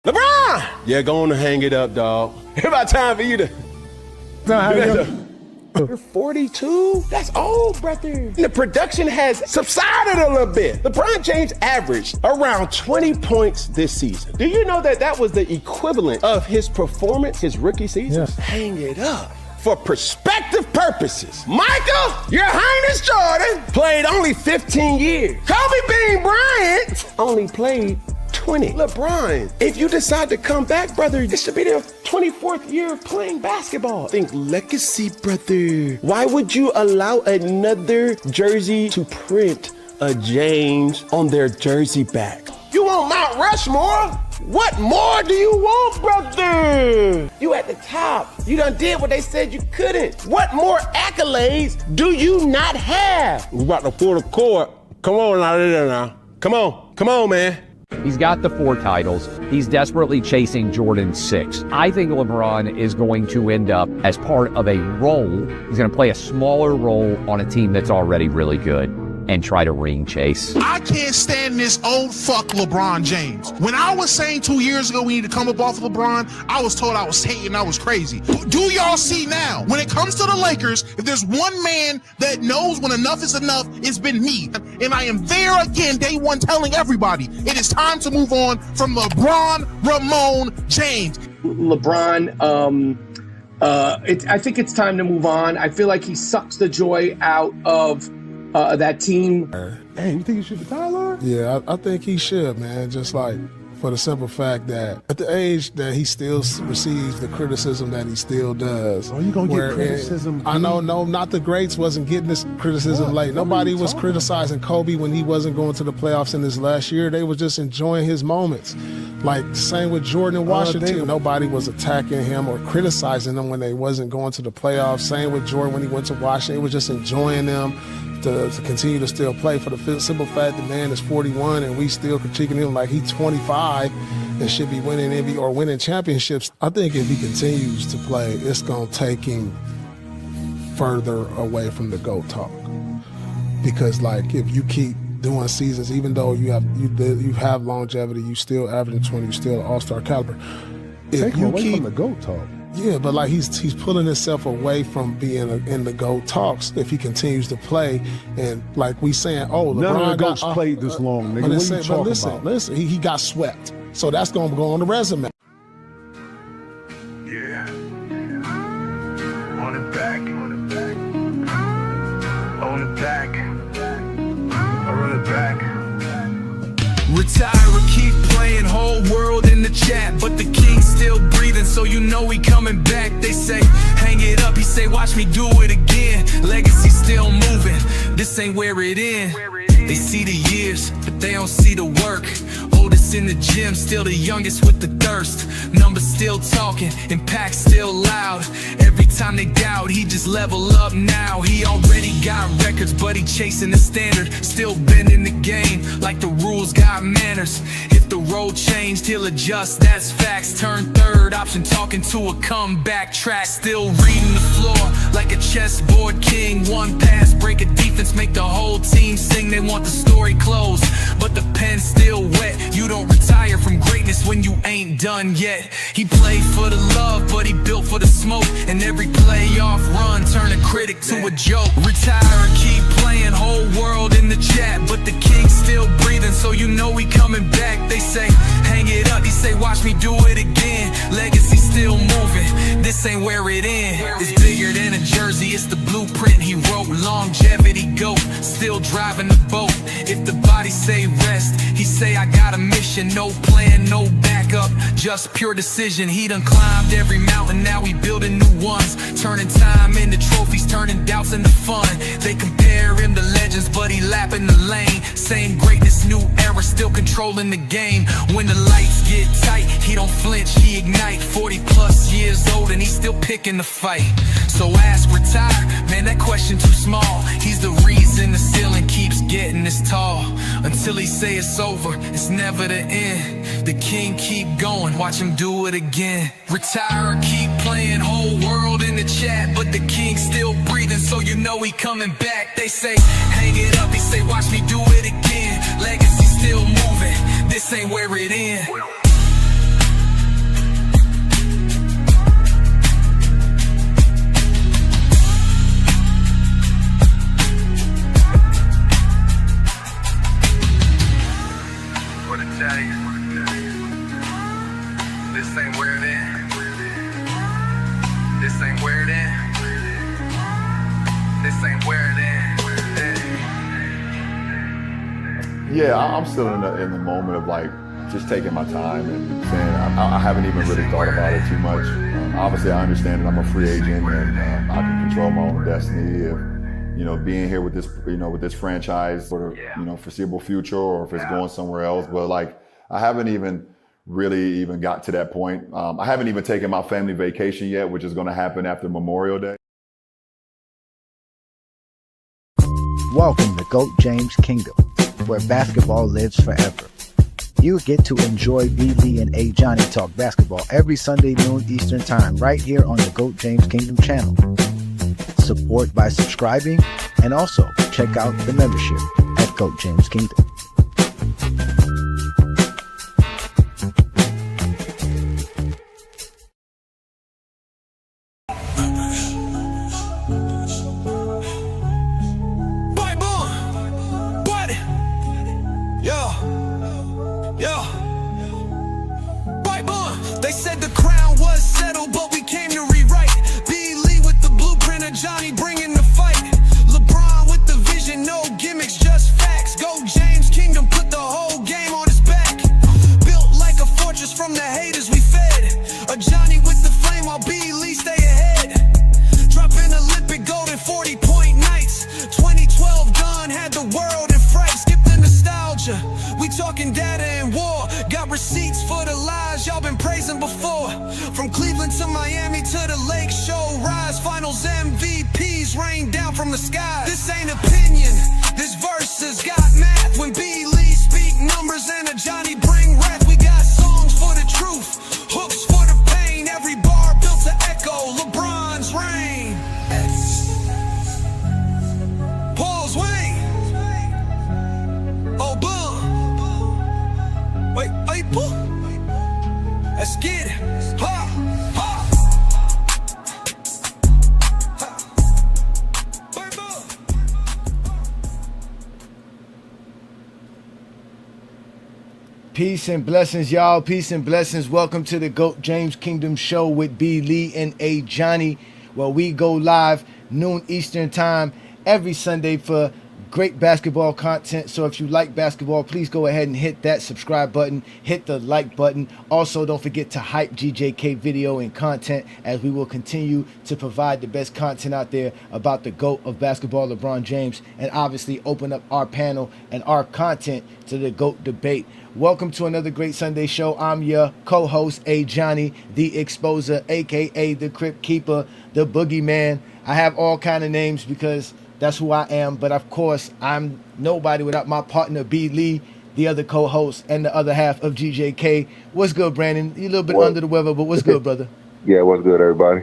LeBron! Yeah, go on and hang it up, dog. It's about time for you to... You're 42? That's old, brother. The production has subsided a little bit. LeBron James averaged around 20 points this season. Do you know that that was the equivalent of his performance his rookie season? Yes. Hang it up. For perspective purposes, Michael, your Highness Jordan played only 15 years. Kobe Bean Bryant only played 20. LeBron, if you decide to come back, brother, this should be their 24th year of playing basketball. Think legacy, brother. Why would you allow another jersey to print a James on their jersey back? You want Mount Rushmore? What more do you want, brother? You at the top. You done did what they said you couldn't. What more accolades do you not have? We about to pull the cord. Come on out of there now. Come on, man. He's got the 4 titles. He's desperately chasing Jordan's 6. I think LeBron is going to end up as part of a role. He's going to play a smaller role on a team that's already really good and try to ring chase. I can't stand this old fuck LeBron James. When I was saying 2 years ago we need to come up off of LeBron, I was told I was hating, I was crazy. Do y'all see now? When it comes to the Lakers, if there's one man that knows when enough is enough, it's been me. And I am there again, day one, telling everybody, it is time to move on from LeBron Ramon James. LeBron, I think it's time to move on. I feel like he sucks the joy out of that team. Hey, you think he should retire, Lord? Yeah, I think he should, man. Just like for the simple fact that at the age that he still receives the criticism that he still does. Oh, you gonna get criticism? I know, no, not the greats wasn't getting this criticism late. Nobody was criticizing Kobe when he wasn't going to the playoffs in his last year. They were just enjoying his moments. Like same with Jordan in Washington. Nobody was attacking him or criticizing him when they wasn't going to the playoffs. Same with Jordan when he went to Washington. They were just enjoying them. To continue to still play for the simple fact the man is 41 and we still critiquing him like he's 25 and should be winning NBA or winning championships. I think if he continues to play, it's going to take him further away from the GOAT talk. Because like if you keep doing seasons, even though you have longevity, you still averaging 20, you still all-star caliber. Take him away from the GOAT talk. Yeah, but like he's pulling himself away from being in the GOAT talks if he continues to play. And like we saying, oh, LeBron none of the GOATs played this long, nigga. What are you talking about? Listen, he got swept. So that's going to go on the resume. Yeah. On it back. On it back. I run it back. Retire or keep playing, whole world in the chat, but the king's still breathing, so you know he coming back. They say, hang it up, he say, watch me do it again. Legacy still moving, this ain't where it ends. They see the years, but they don't see the work. Oldest in the gym, still the youngest with the thirst. Numbers still talking, impact still loud. Every time they doubt, he just level up now. He already got records, but he chasing the standard. Still bending the game, like the rules got manners. If the road changed, he'll adjust, that's facts. Turn third option, talking to a comeback track. Still reading the floor, like a chessboard king. One pass, break a defense, make the whole team sing. They want the story closed, but the pen's still wet. You don't retire from greatness when you ain't done yet. He played for the love, but he built for the smoke. And every playoff run turn a critic to a joke. Retire and keep playing, whole world in the chat, but the king's still breathing, so you know he coming back. They say, hang it up, he say, watch me do it again. Legacy still moving, this ain't where it ends. It's bigger than a jersey, it's the blueprint he wrote. Longevity GOAT, still driving the boat. If the body say rest, he say I got a mission. No plan, no backup, just pure decision. He done climbed every mountain, now he building new ones. Turning time into trophies, turning doubts into fun. They compare him to legends, but he lapping the lane. Same greatness, new era, still controlling the game. When the lights get tight, he don't flinch, he ignite. 40 plus years old and he's still picking the fight. So ask retire, man, that question too small. He's the reason the ceiling keeps getting this tall. Until he say it's over, it's never the end. The king keep going, watch him do it again. Retire or keep playing, whole world in the chat, but the king's still breathing, so you know he coming back. They say, hang it up, he say, watch me do it again. Legacy still moving, this ain't where it ends. tell you, this ain't where it ends. This ain't where it ends. This ain't where it ends. Yeah, I'm still in the moment of like just taking my time and saying I haven't even really thought about it too much. Obviously, I understand that I'm a free agent and I can control my own destiny. If being here with this with this franchise for the foreseeable future, or if it's going somewhere else. But like I haven't even really got to that point. I haven't even taken my family vacation yet, which is going to happen after Memorial Day. Welcome to GOAT James Kingdom, where basketball lives forever. You get to enjoy B. Lee and A. Johnny talk basketball every Sunday noon Eastern Time right here on the GOAT James Kingdom channel. Support by subscribing, and also check out the membership at GOAT James Kingdom. They said the crown was settled, but we came to rewrite. B. Lee with the blueprint of Johnny bringing the fight. LeBron with the vision, no gimmicks, just facts. Go James Kingdom, put the whole game on his back. Built like a fortress from the haters we fed. A Johnny with the flame while B. Lee stay ahead. Dropping Olympic gold in 40-point nights. 2012 done, had the world in fright. Skip the nostalgia, we talking data and war. Got receipts for the lies y'all been praising before. From Cleveland to Miami to the Lake Show Rise, finals MVPs rain down from the sky. This ain't opinion, this verse has got math. When B. Lee speak numbers and a Johnny bring wrath. We got songs for the truth, hooks for the pain. Every bar built to echo LeBron's reign. Paul's Wayne. Oh, boom. Wait, pull. Let's get it. Ha, ha. Peace and blessings, y'all. Peace and blessings. Welcome to the GOAT James Kingdom Show with B. Lee and A. Johnny, where we go live noon Eastern Time every Sunday for great basketball content. So if you like basketball, please go ahead and hit that subscribe button, hit the like button. Also, don't forget to hype GJK video and content, as we will continue to provide the best content out there about the GOAT of basketball, LeBron James, and obviously open up our panel and our content to the GOAT debate. Welcome to another great Sunday show. I'm your co-host, A. Johnny, the Exposer, aka the Crypt Keeper, the Boogeyman. I have all kind of names because that's who I am, but of course, I'm nobody without my partner, B. Lee, the other co-host, and the other half of GJK. What's good, Brandon? You a little bit under the weather, but what's good, brother? Yeah, what's good, everybody?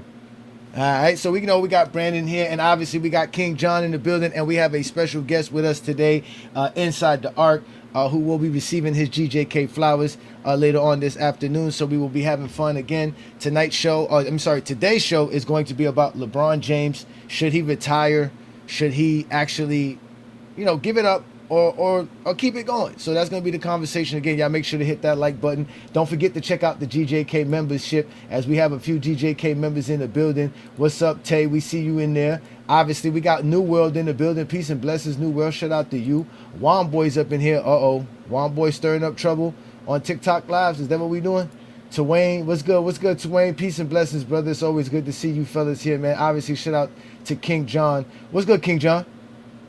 All right, so we got Brandon here, and obviously we got King John in the building, and we have a special guest with us today, inside the Ark, who will be receiving his GJK flowers later on this afternoon. So we will be having fun again. Today's show is going to be about LeBron James. Should he retire? Should he actually, give it up or keep it going? So that's going to be the conversation. Again, y'all make sure to hit that like button. Don't forget to check out the GJK membership, as we have a few GJK members in the building. What's up, Tay? We see you in there. Obviously, we got New World in the building. Peace and blessings, New World. Shout out to you. Juan Boy's up in here. Juan Boy stirring up trouble on TikTok Lives. Is that what we doing? Twain, what's good? What's good, Twain? Peace and blessings, brother. It's always good to see you fellas here, man. Obviously, shout out to King John. What's good, King John?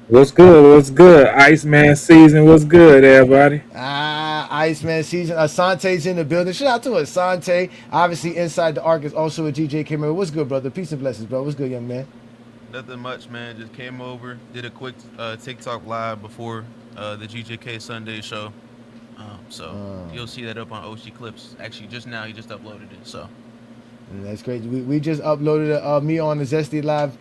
What's good? What's good? Iceman season. What's good, everybody? Iceman season. Asante's in the building. Shout out to Asante. Obviously, inside the Ark is also a GJK member. What's good, brother? Peace and blessings, bro. What's good, young man? Nothing much, man. Just came over, did a quick TikTok live before the GJK Sunday show. So you'll see that up on OC Clips. Actually, just now, he just uploaded it. So that's crazy. We just uploaded me on the Zesty Live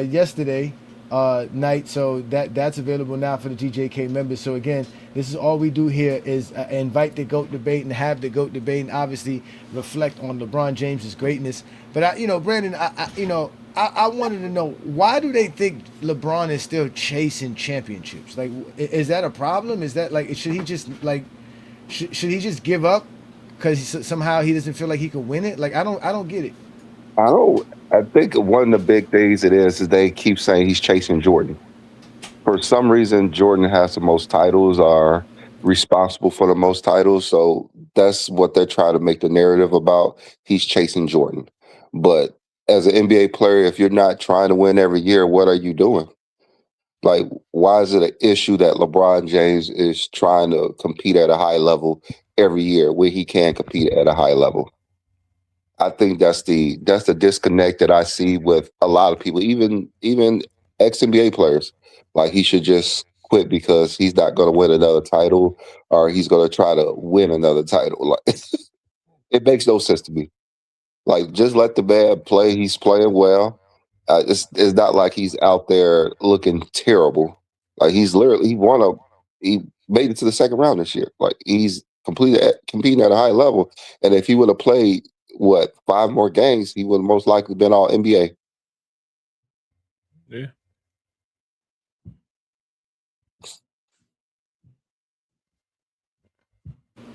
yesterday night, so that's available now for the GJK members. So again, this is all we do here is invite the GOAT debate and have the GOAT debate, and obviously reflect on LeBron James's greatness. But Brandon, I wanted to know, why do they think LeBron is still chasing championships? Like, is that a problem? Is that should he just Should he just give up because somehow he doesn't feel like he can win it? Like I don't get it. I think one of the big things it is they keep saying he's chasing Jordan. For some reason, Jordan has the most titles, are responsible for the most titles. So that's what they're trying to make the narrative about. He's chasing Jordan. But as an NBA player, if you're not trying to win every year, what are you doing? Like, why is it an issue that LeBron James is trying to compete at a high level every year where he can compete at a high level? I think that's the disconnect that I see with a lot of people, even ex NBA players. Like he should just quit because he's not going to win another title, or he's going to try to win another title. Like it makes no sense to me. Like just let the man play. He's playing well. It's not like he's out there looking terrible. Like he made it to the second round this year. Like he's competing at a high level. And if he would have played 5 more games, he would have most likely been all NBA. Yeah.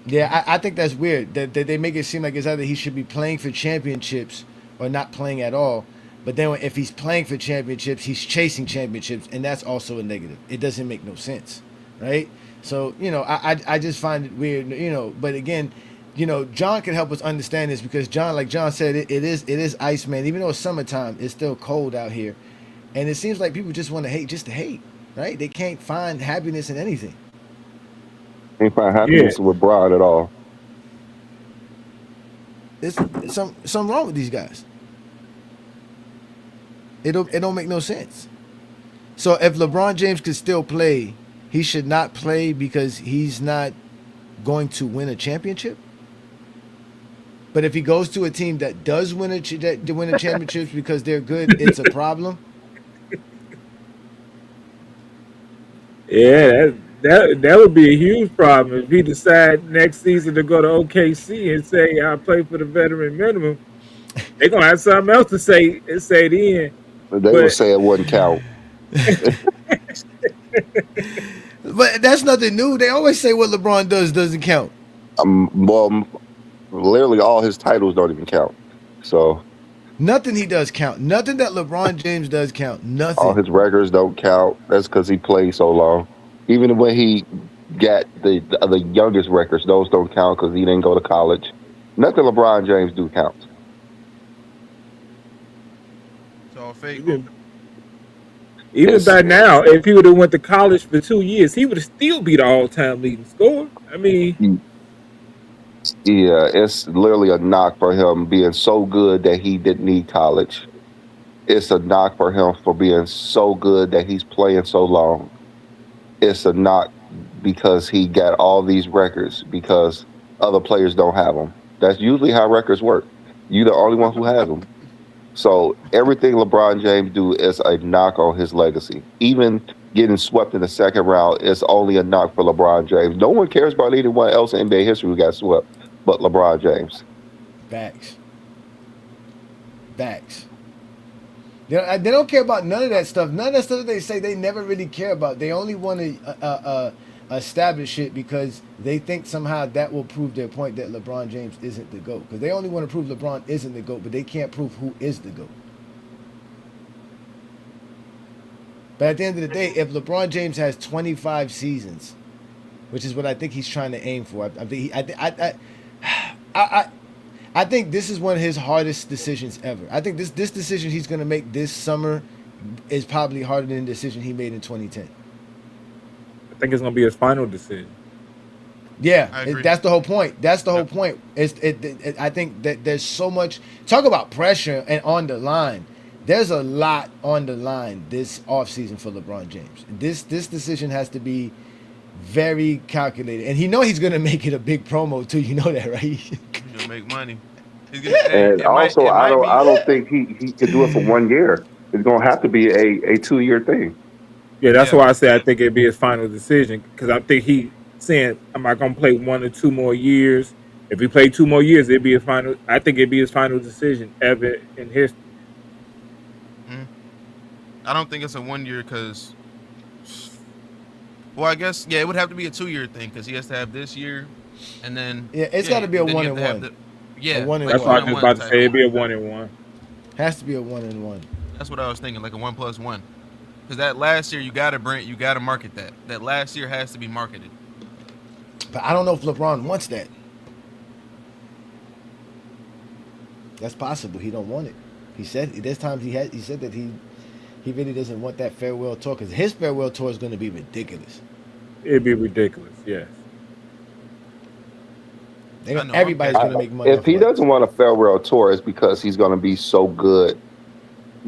Yeah, I think that's weird that they make it seem like it's either he should be playing for championships or not playing at all. But then if he's playing for championships, he's chasing championships, and that's also a negative. It doesn't make no sense, right? So I just find it weird, But again, John can help us understand this because John, like John said, it is Iceman. Even though it's summertime, it's still cold out here, and it seems like people just want to hate just to hate, right? They can't find happiness in anything. Can't find happiness with Bron at all. There's something wrong with these guys. It don't make no sense. So if LeBron James could still play, he should not play because he's not going to win a championship. But if he goes to a team that does win a championships because they're good, it's a problem. Yeah, that would be a huge problem if he decide next season to go to OKC and say I play for the veteran minimum. They're gonna have something else to say then. They will say it wouldn't count. But that's nothing new. They always say what LeBron does doesn't count. Well, literally all his titles don't even count. So nothing he does count. Nothing that LeBron James does count. Nothing. All his records don't count. That's because he played so long. Even when he got the youngest records, those don't count because he didn't go to college. Nothing LeBron James do counts. It's all fake. Even by now, if he would have went to college for 2 years, he would have still be the all-time leading scorer. I mean, yeah, it's literally a knock for him being so good that he didn't need college. It's a knock for him for being so good that he's playing so long. It's a knock because he got all these records because other players don't have them. That's usually how records work. You're the only one who has them. So everything LeBron James do is a knock on his legacy. Even getting swept in the second round is only a knock for LeBron James. No one cares about anyone else in NBA history who got swept but LeBron James. Facts. They don't care about none of that stuff. None of that stuff that they say they never really care about. They only want to establish it because they think somehow that will prove their point that LeBron James isn't the GOAT. Because they only want to prove LeBron isn't the GOAT, but they can't prove who is the GOAT. But at the end of the day, if LeBron James has 25 seasons, which is what I think he's trying to aim for, I think this is one of his hardest decisions ever. I think this decision he's going to make this summer is probably harder than the decision he made in 2010. I think it's going to be his final decision. Yeah, that's the whole point. That's the whole point. I think that there's so much talk about pressure and on the line. There's a lot on the line this offseason for LeBron James. This decision has to be very calculated, and he's going to make it a big promo too. You know that, right? He'll make money. And also, I don't think he could do it for 1 year. It's going to have to be a 2-year thing. Yeah, that's why I say I think it'd be his final decision because I think he saying, "Am I going to play 1 or 2 more years?" If he played 2 more years, it'd be his final. I think it'd be his final decision ever in history. I don't think it's a 1 year because Well, I guess it would have to be a 2-year thing because he has to have this year, and then it's got to be a then you 1 have and to have 1. Yeah, A 1 and like That's what I was 1. just about to say. It'd be a 1-1. Has to be a 1 and 1. That's what I was thinking, like a 1+1. Because that last year, you got to market that. That last year has to be marketed. But I don't know if LeBron wants that. That's possible. He don't want it. He said there's times he said that he really doesn't want that farewell tour because his farewell tour is going to be ridiculous. It'd be ridiculous. Yes. Everybody's going to make money. If he doesn't want a farewell tour, it's because he's going to be so good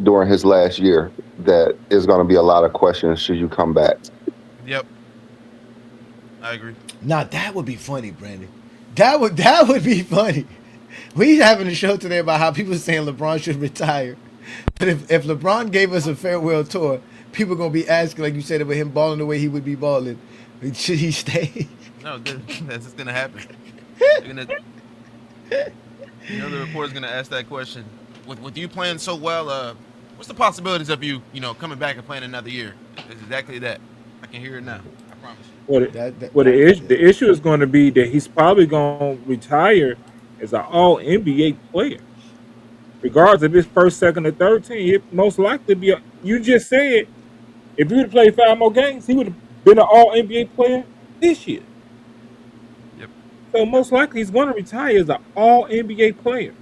during his last year that there's going to be a lot of questions should you come back. Yep. I agree. Now that would be funny, Brandon. That would be funny. We having a show today about how people saying LeBron should retire. But if LeBron gave us a farewell tour, people going to be asking, like you said, about him balling the way he would be balling. Should he stay? No, that's just going to happen. The reporter's going to ask that question. With you playing so well, what's the possibilities of you coming back and playing another year? It's exactly that. I can hear it now. I promise you. Well, the issue is going to be that he's probably going to retire as an All-NBA player. Regardless of his first, second, or third team, it most likely be you just said if he would have played 5 more games, he would have been an All-NBA player this year. Yep. So most likely he's going to retire as an All-NBA player.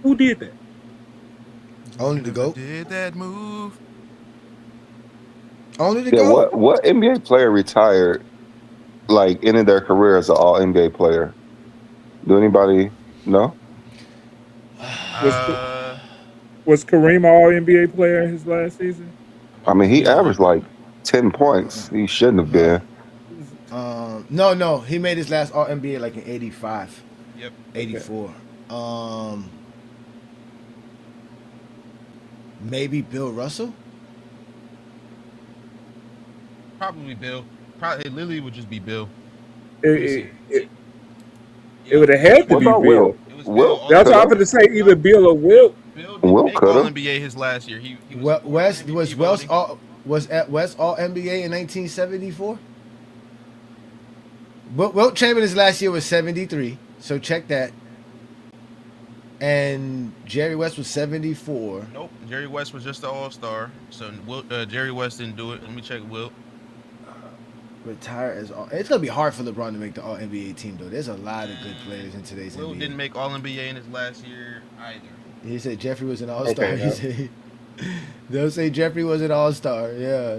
Who did that? Only the GOAT. Did that move? Only the GOAT. What NBA player retired, like ended their career as an All NBA player? Do anybody know? Was Kareem an All NBA player his last season? I mean, he averaged like 10 points. He shouldn't have been. No, he made his last All NBA like in '85. Yep. 84. Maybe Bill Russell. Probably Bill. Probably Lily would just be Bill. It would have had to be Bill. Will? That's what I'm going to say. Either Bill or Will. Bill didn't make All NBA his last year. He was West all NBA in 1974. Wilt Chamberlain's last year was 73. So check that. And Jerry West was 74. Nope. Jerry West was just the All-Star. So Jerry West didn't do it. Let me check Wilt. Retire as all. It's gonna be hard for LeBron to make the All NBA team though. There's a lot of good players in today's Wilt NBA. Didn't make All NBA in his last year either. He said Jeffrey was an All-Star. Okay, They'll say Jeffrey was an All-Star. Yeah.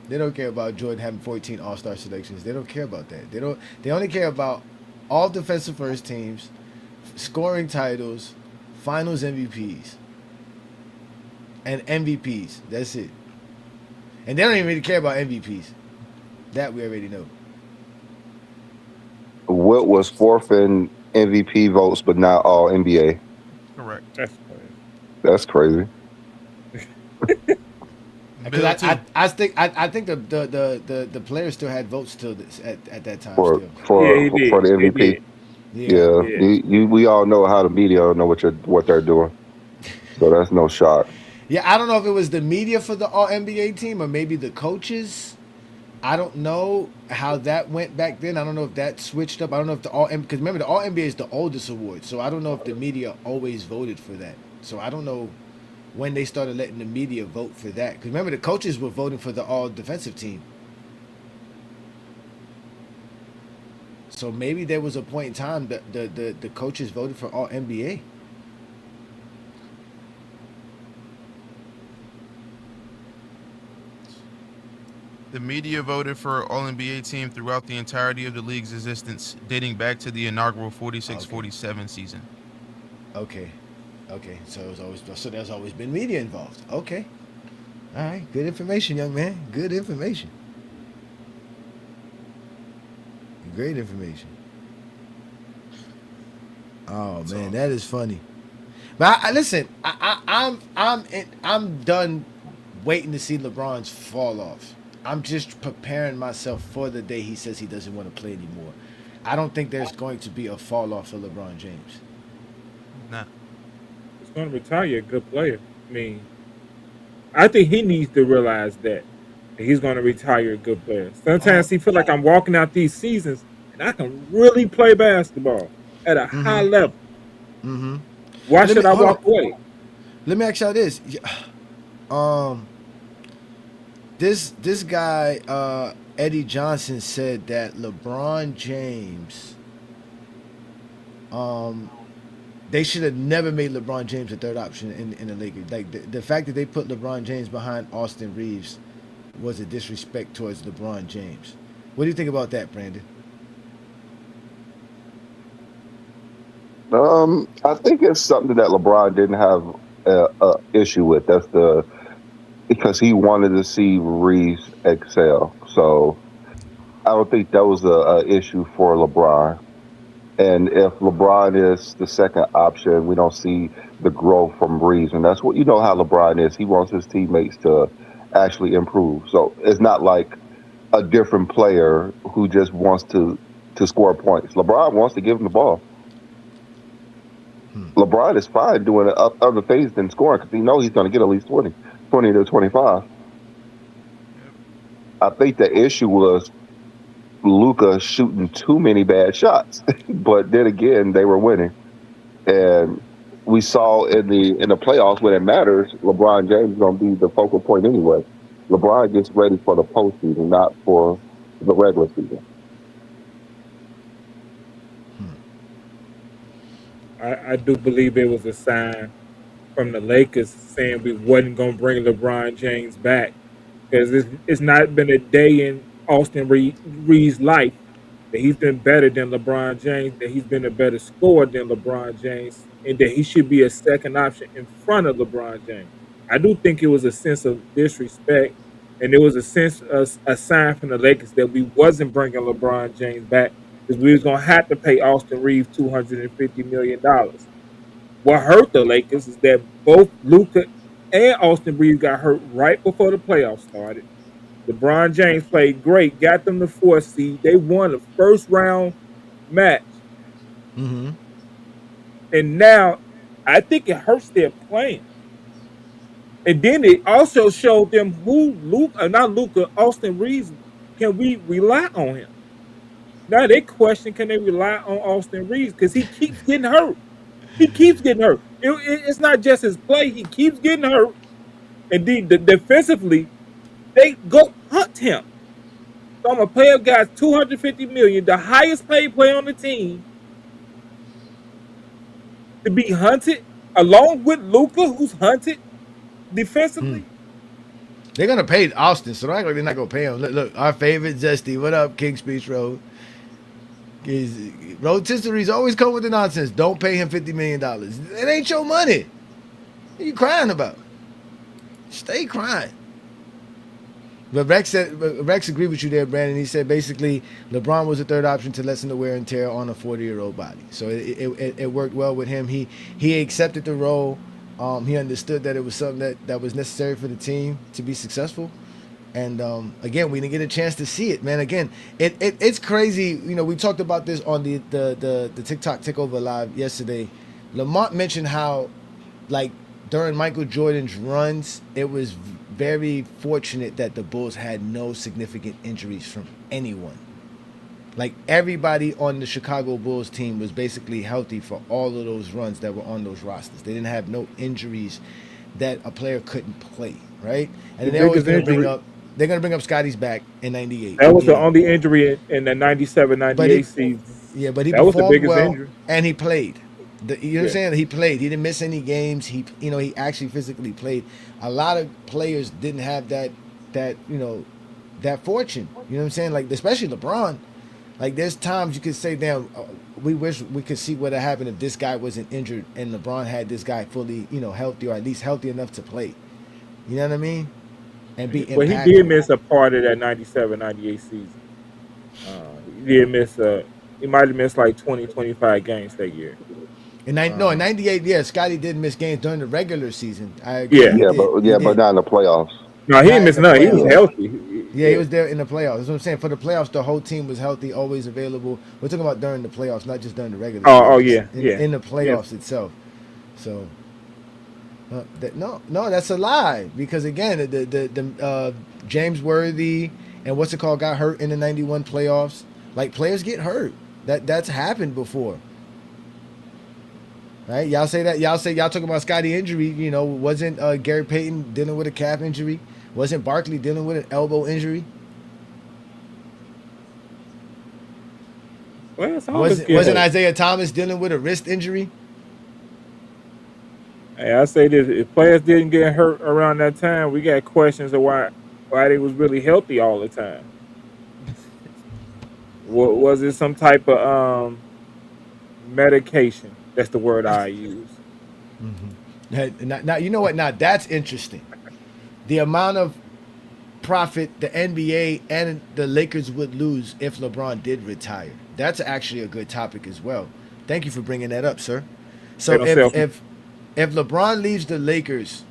They don't care about Jordan having 14 All-Star selections. They don't care about that. They only care about all defensive first teams, scoring titles, finals MVPs, and MVPs. That's it. And they don't even really care about MVPs. That we already know. Wilt was 4th in MVP votes, but not All NBA. Correct. That's crazy. Because I think the players still had votes till this, at that time for the MVP. Yeah. We all know how the media don't know what they're doing, so that's no shock. Yeah, I don't know if it was the media for the All NBA team or maybe the coaches. I don't know how that went back then. I don't know if that switched up. I don't know if because remember the All NBA is the oldest award, so I don't know if the media always voted for that. So I don't know when they started letting the media vote for that. Because remember the coaches were voting for the All Defensive team. So maybe there was a point in time that the coaches voted for All NBA. The media voted for All-NBA team throughout the entirety of the league's existence, dating back to the inaugural 46-47 season. Okay. So there's always been media involved. Okay. All right. Good information, young man. Good information. Great information. Oh man, that is funny. But listen, I'm done waiting to see LeBron's fall off. I'm just preparing myself for the day he says he doesn't want to play anymore. I don't think there's going to be a fall off for LeBron James. Nah. He's going to retire a good player. I mean, I think he needs to realize that He's going to retire a good player. Sometimes he feel like I'm walking out these seasons and I can really play basketball at a high level. Mm-hmm. Why should I walk away? Let me ask y'all this. This guy Eddie Johnson said that LeBron James, they should have never made LeBron James a third option in the Lakers. Like the fact that they put LeBron James behind Austin Reeves was a disrespect towards LeBron James. What do you think about that, Brandon? I think it's something that LeBron didn't have a issue with. Because he wanted to see Reeves excel. So I don't think that was a issue for LeBron. And if LeBron is the second option, we don't see the growth from Reeves. And that's what you know how LeBron is. He wants his teammates to actually improve. So it's not like a different player who just wants to score points. LeBron wants to give him the ball. LeBron is fine doing other things than scoring because he knows he's going to get at least 20 to 25. I think the issue was Luka shooting too many bad shots, but then again, they were winning, and we saw in the playoffs when it matters, LeBron James is going to be the focal point anyway. LeBron gets ready for the postseason, not for the regular season. I do believe it was a sign from the Lakers saying we wasn't going to bring LeBron James back because it's not been a day in Austin Reeves' life that he's been better than LeBron James, that he's been a better scorer than LeBron James, and that he should be a second option in front of LeBron James. I do think it was a sense of disrespect, and there was a sign from the Lakers that we wasn't bringing LeBron James back because we was going to have to pay Austin Reeves $250 million. What hurt the Lakers is that both Luka and Austin Reeves got hurt right before the playoffs started. LeBron James played great, got them the 4th seed. They won a first-round match. Mm-hmm. And now I think it hurts their playing. And then it also showed them Austin Reeves, can we rely on him? Now they question, can they rely on Austin Reeves? Because he keeps getting hurt. It's not just his play. He keeps getting hurt. And defensively, they go hunt him. So I'm going to pay a guy $250 million, the highest paid player on the team, to be hunted along with Luka, who's hunted defensively. They're going to pay Austin, so they're not going to pay him. Look, our favorite Zesty. What up, King Speech Road? Rotisseries always come with the nonsense. Don't pay him $50 million. It ain't your money. What are you crying about? Stay crying. But Rex agreed with you there, Brandon. He said basically LeBron was the third option to lessen the wear and tear on a 40-year-old body. So it worked well with him. He accepted the role. He understood that it was something that was necessary for the team to be successful. And again, we didn't get a chance to see it, man. Again, it's crazy. You know, we talked about this on the TikTok Takeover Live yesterday. Lamont mentioned how, like, during Michael Jordan's runs, it was very fortunate that the Bulls had no significant injuries from anyone. Like, everybody on the Chicago Bulls team was basically healthy for all of those runs that were on those rosters. They didn't have no injuries that a player couldn't play, right? And then they're going to bring up Scotty's back in 98. That was the only injury in the 97-98 season. Yeah, but he that was the biggest well, injury. And he played. You know what I'm saying? He played. He didn't miss any games. He actually physically played. A lot of players didn't have that fortune. You know what I'm saying? Like, especially LeBron. Like, there's times you could say, damn, we wish we could see what had happened if this guy wasn't injured and LeBron had this guy fully, healthy, or at least healthy enough to play. You know what I mean? And be impactful. Well, he did miss a part of that 97-98 season. He did miss he might have missed like 20, 25 games that year. In 98, yeah, Scotty did miss games during the regular season. I agree. But not in the playoffs. No, he didn't miss none. He was healthy. He was there in the playoffs. That's what I'm saying. For the playoffs, the whole team was healthy, always available. We're talking about during the playoffs, not just during the regular season. Yeah. In the playoffs itself. So, No, that's a lie. Because again, the James Worthy and what's it called got hurt in the '91 playoffs. Like players get hurt. That's happened before. Right? Y'all say that. Y'all talking about Scotty injury. You know, wasn't Gary Payton dealing with a calf injury? Wasn't Barkley dealing with an elbow injury? Well, wasn't Isaiah Thomas dealing with a wrist injury? Hey, I say this: if players didn't get hurt around that time, we got questions of why they was really healthy all the time. Was it some type of medication? That's the word I use. Now you know what? Now that's interesting. The amount of profit the NBA and the Lakers would lose if LeBron did retire. That's actually a good topic as well. Thank you for bringing that up, sir. So if LeBron leaves the Lakers,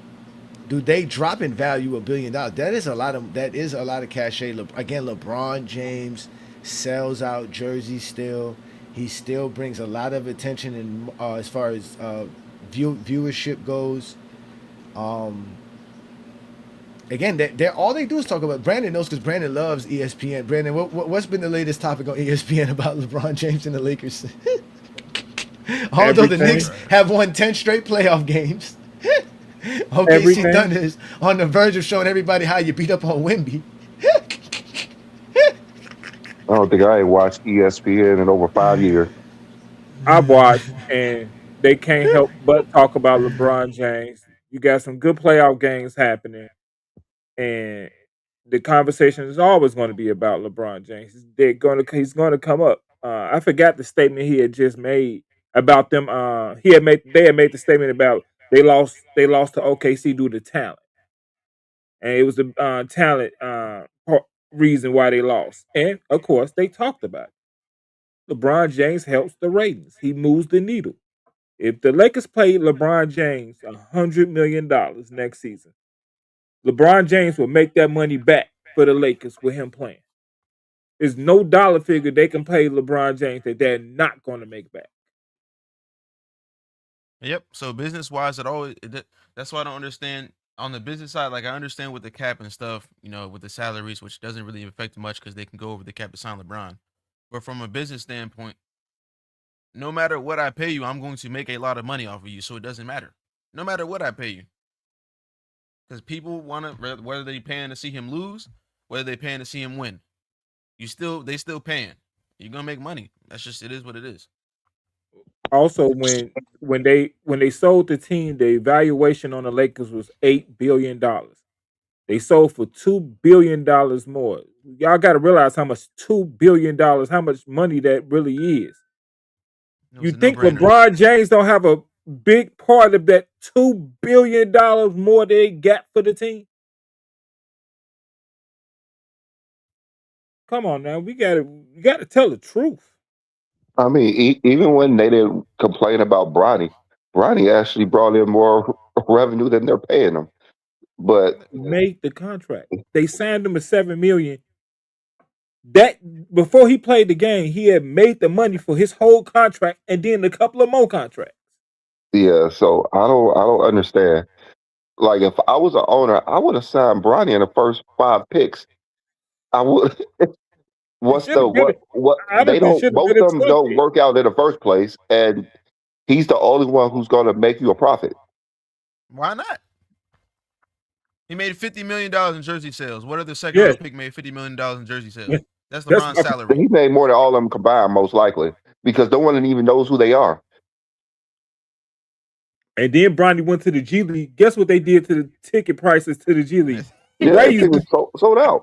do they drop in value $1 billion? That is a lot of cachet. Again, LeBron James sells out jerseys still. He still brings a lot of attention in as far as viewership goes. Again, they're all they do is talk about. Brandon knows because Brandon loves ESPN. Brandon, what's been the latest topic on ESPN about LeBron James and the Lakers? Although the Knicks have won 10 straight playoff games. OKC Thunder is on the verge of showing everybody how you beat up on Wemby. I don't think I ain't watched ESPN in over 5 years. I've watched, and they can't help but talk about LeBron James. You got some good playoff games happening, and the conversation is always going to be about LeBron James. He's going to come up. I forgot the statement he had just made about them. They had made the statement about they lost to OKC due to talent, and it was the talent reason why they lost. And of course, they talked about it. LeBron James helps the ratings. He moves the needle. If the Lakers paid LeBron James $100 million next season, LeBron James will make that money back for the Lakers with him playing. There's no dollar figure they can pay LeBron James that they're not going to make back. Yep. So business wise, that's why I don't understand on the business side. Like I understand with the cap and stuff, with the salaries, which doesn't really affect much because they can go over the cap to sign LeBron. But from a business standpoint, no matter what I pay you, I'm going to make a lot of money off of you. So it doesn't matter. No matter what I pay you. Because people want to, whether they paying to see him lose, whether they paying to see him win, they still paying. You're gonna make money. It is what it is. Also, when they sold the team, the valuation on the Lakers was $8 billion. They sold for $2 billion more. Y'all got to realize how much $2 billion, how much money that really is. You think LeBron James don't have a big part of that $2 billion more they got for the team? Come on now, we got to tell the truth. I mean, even when they didn't complain about Bronny actually brought in more revenue than they're paying him. But made the contract. They signed him at $7 million. That before he played the game, he had made the money for his whole contract and then a couple of more contracts. Yeah, so I don't understand. Like if I was an owner, I would have signed Bronny in the first 5 picks. I would. What they don't, both of them don't work out in the first place, and he's the only one who's going to make you a profit. Why not? He made $50 million in jersey sales. What other second round pick made $50 million in jersey sales? Yeah. That's LeBron's salary. He made more than all of them combined, most likely, because no one even knows who they are. And then Bronny went to the G League. Guess what they did to the ticket prices to the G League? It was sold out.